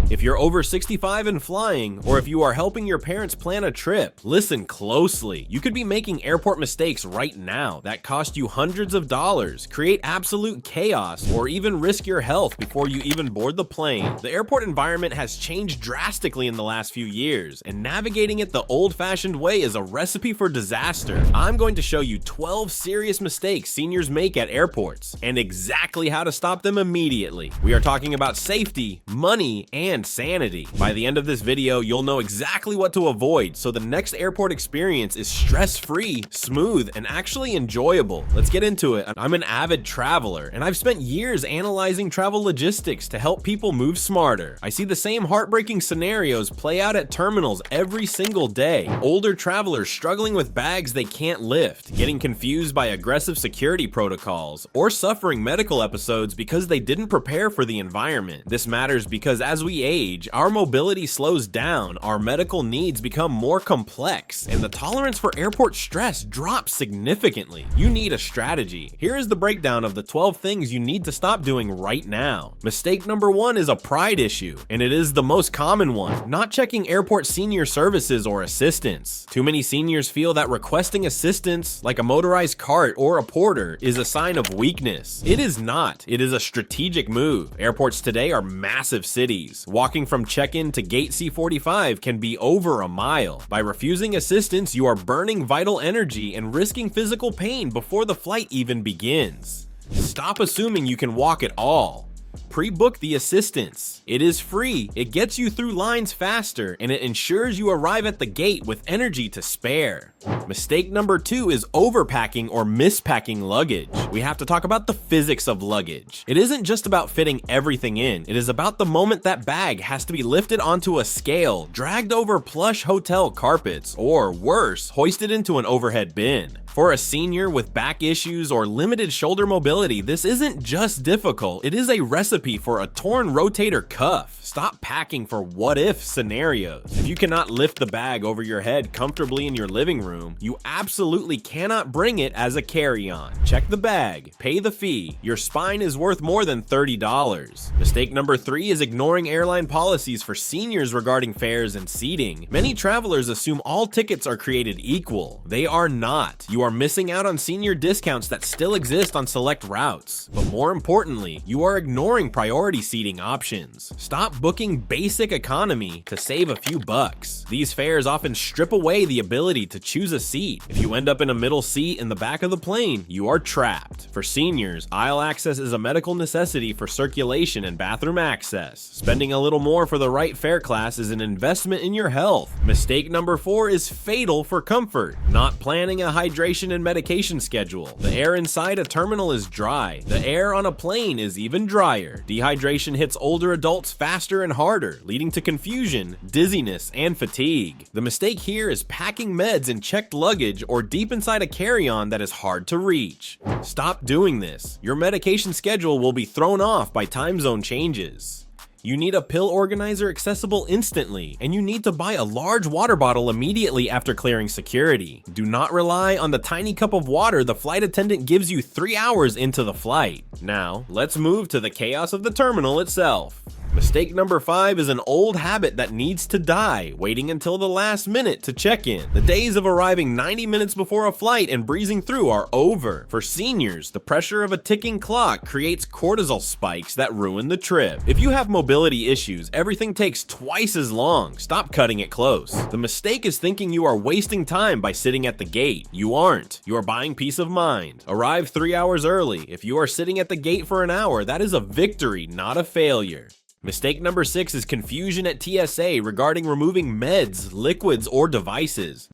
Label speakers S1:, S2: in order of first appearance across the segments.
S1: If you're over 65 and flying, or if you are helping your parents plan a trip, listen closely. You could be making airport mistakes right now that cost you hundreds of dollars, create absolute chaos, or even risk your health before you even board the plane. The airport environment has changed drastically in the last few years, and navigating it the old-fashioned way is a recipe for disaster. I'm going to show you 12 serious mistakes seniors make at airports, and exactly how to stop them immediately. We are talking about safety, money, and sanity. By the end of this video, you'll know exactly what to avoid, so the next airport experience is stress-free, smooth, and actually enjoyable. Let's get into it. I'm an avid traveler, and I've spent years analyzing travel logistics to help people move smarter. I see the same heartbreaking scenarios play out at terminals every single day. Older travelers struggling with bags they can't lift, getting confused by aggressive security protocols, or suffering medical episodes because they didn't prepare for the environment. This matters because as we age, our mobility slows down, our medical needs become more complex, and the tolerance for airport stress drops significantly. You need a strategy. Here is the breakdown of the 12 things you need to stop doing right now. Mistake number 1 is a pride issue, and it is the most common one: not checking airport senior services or assistance. Too many seniors feel that requesting assistance, like a motorized cart or a porter, is a sign of weakness. It is not. It is a strategic move. Airports today are massive cities. Walking from check-in to gate C45 can be over a mile. By refusing assistance, you are burning vital energy and risking physical pain before the flight even begins. Stop assuming you can walk at all. Pre-book the assistance. It is free, it gets you through lines faster, and it ensures you arrive at the gate with energy to spare. Mistake number 2 is overpacking or mispacking luggage. We have to talk about the physics of luggage. It isn't just about fitting everything in, it is about the moment that bag has to be lifted onto a scale, dragged over plush hotel carpets, or worse, hoisted into an overhead bin. For a senior with back issues or limited shoulder mobility, this isn't just difficult, it is a recipe for a torn rotator cuff. Stop packing for what-if scenarios. If you cannot lift the bag over your head comfortably in your living room, you absolutely cannot bring it as a carry-on. Check the bag, pay the fee. Your spine is worth more than $30. Mistake number 3 is ignoring airline policies for seniors regarding fares and seating. Many travelers assume all tickets are created equal. They are not. You are missing out on senior discounts that still exist on select routes. But more importantly, you are ignoring priority seating options. Stop booking basic economy to save a few bucks. These fares often strip away the ability to choose a seat. If you end up in a middle seat in the back of the plane, you are trapped. For seniors, aisle access is a medical necessity for circulation and bathroom access. Spending a little more for the right fare class is an investment in your health. Mistake number 4 is fatal for comfort: not planning a hydration and medication schedule. The air inside a terminal is dry. The air on a plane is even drier. Dehydration hits older adults faster and harder, leading to confusion, dizziness, and fatigue. The mistake here is packing meds in checked luggage or deep inside a carry-on that is hard to reach. Stop doing this. Your medication schedule will be thrown off by time zone changes. You need a pill organizer accessible instantly, and you need to buy a large water bottle immediately after clearing security. Do not rely on the tiny cup of water the flight attendant gives you 3 hours into the flight. Now, let's move to the chaos of the terminal itself. Mistake number 5 is an old habit that needs to die: waiting until the last minute to check in. The days of arriving 90 minutes before a flight and breezing through are over. For seniors, the pressure of a ticking clock creates cortisol spikes that ruin the trip. If you have mobility issues, everything takes twice as long. Stop cutting it close. The mistake is thinking you are wasting time by sitting at the gate. You aren't. You are buying peace of mind. Arrive 3 hours early. If you are sitting at the gate for an hour, that is a victory, not a failure. Mistake number 6 is confusion at TSA regarding removing meds, liquids, or devices.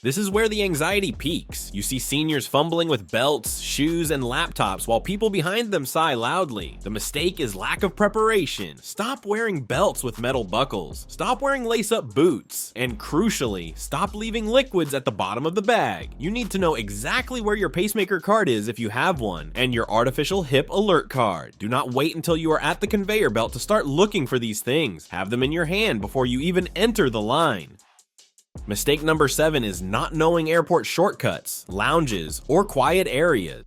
S1: This is where the anxiety peaks. You see seniors fumbling with belts, shoes, and laptops while people behind them sigh loudly. The mistake is lack of preparation. Stop wearing belts with metal buckles. Stop wearing lace-up boots. And crucially, stop leaving liquids at the bottom of the bag. You need to know exactly where your pacemaker card is if you have one, and your artificial hip alert card. Do not wait until you are at the conveyor belt to start looking for these things. Have them in your hand before you even enter the line. Mistake number 7 is not knowing airport shortcuts, lounges, or quiet areas.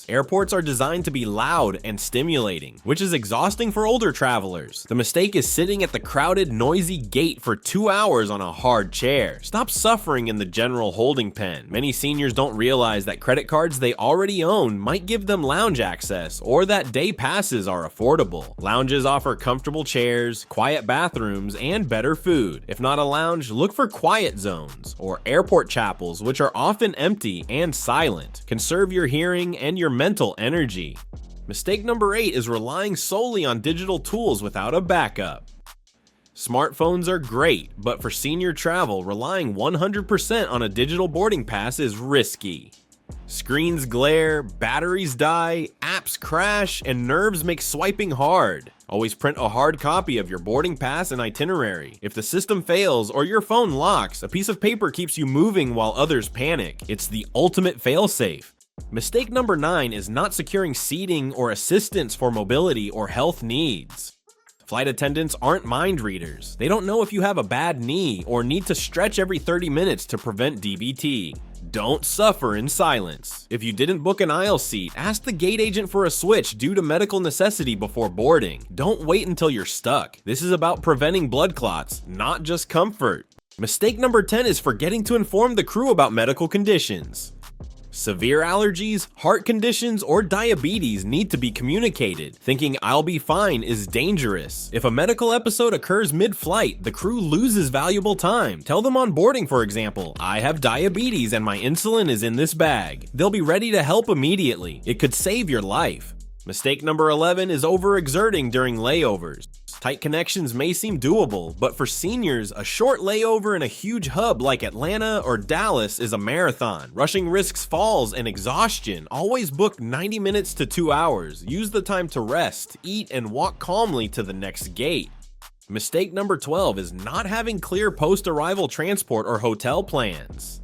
S1: is. Airports are designed to be loud and stimulating, which is exhausting for older travelers. The mistake is sitting at the crowded, noisy gate for 2 hours on a hard chair. Stop suffering in the general holding pen. Many seniors don't realize that credit cards they already own might give them lounge access, or that day passes are affordable. Lounges offer comfortable chairs, quiet bathrooms, and better food. If not a lounge, look for quiet zones, or airport chapels, which are often empty and silent. Conserve your hearing and your mental energy. Mistake number 8 is relying solely on digital tools without a backup. Smartphones are great, but for senior travel, relying 100% on a digital boarding pass is risky. Screens glare, batteries die, apps crash, and nerves make swiping hard. Always print a hard copy of your boarding pass and itinerary. If the system fails or your phone locks, a piece of paper keeps you moving while others panic. It's the ultimate failsafe. Mistake number 9 is not securing seating or assistance for mobility or health needs. Flight attendants aren't mind readers. They don't know if you have a bad knee or need to stretch every 30 minutes to prevent DVT. Don't suffer in silence. If you didn't book an aisle seat, ask the gate agent for a switch due to medical necessity before boarding. Don't wait until you're stuck. This is about preventing blood clots, not just comfort. Mistake number 10 is forgetting to inform the crew about medical conditions. Severe allergies, heart conditions, or diabetes need to be communicated. Thinking "I'll be fine" is dangerous. If a medical episode occurs mid-flight, the crew loses valuable time. Tell them on boarding, for example, "I have diabetes and my insulin is in this bag." They'll be ready to help immediately. It could save your life. Mistake number 11 is overexerting during layovers. Tight connections may seem doable, but for seniors, a short layover in a huge hub like Atlanta or Dallas is a marathon. Rushing risks falls and exhaustion. Always book 90 minutes to 2 hours. Use the time to rest, eat, and walk calmly to the next gate. Mistake number 12 is not having clear post-arrival transport or hotel plans.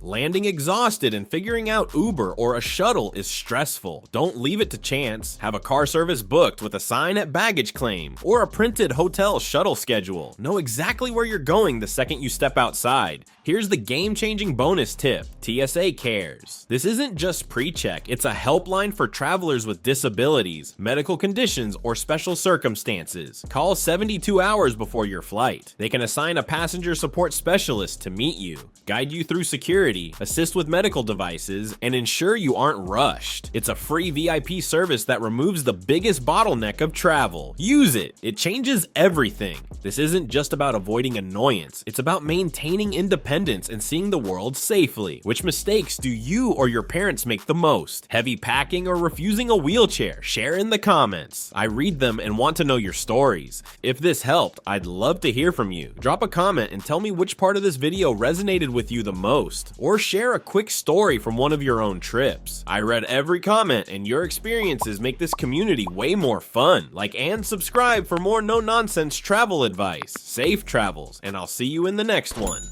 S1: Landing exhausted and figuring out Uber or a shuttle is stressful. Don't leave it to chance. Have a car service booked with a sign at baggage claim or a printed hotel shuttle schedule. Know exactly where you're going the second you step outside. Here's the game-changing bonus tip: TSA Cares. This isn't just pre-check, it's a helpline for travelers with disabilities, medical conditions, or special circumstances. Call 72 hours before your flight. They can assign a passenger support specialist to meet you, guide you through security, assist with medical devices, and ensure you aren't rushed. It's a free VIP service that removes the biggest bottleneck of travel. Use it. It changes everything. This isn't just about avoiding annoyance. It's about maintaining independence and seeing the world safely. Which mistakes do you or your parents make the most? Heavy packing or refusing a wheelchair? Share in the comments. I read them and want to know your stories. If this helped, I'd love to hear from you. Drop a comment and tell me which part of this video resonated with you the most, or share a quick story from one of your own trips. I read every comment, and your experiences make this community way more fun. Like and subscribe for more no-nonsense travel advice. Safe travels, and I'll see you in the next one.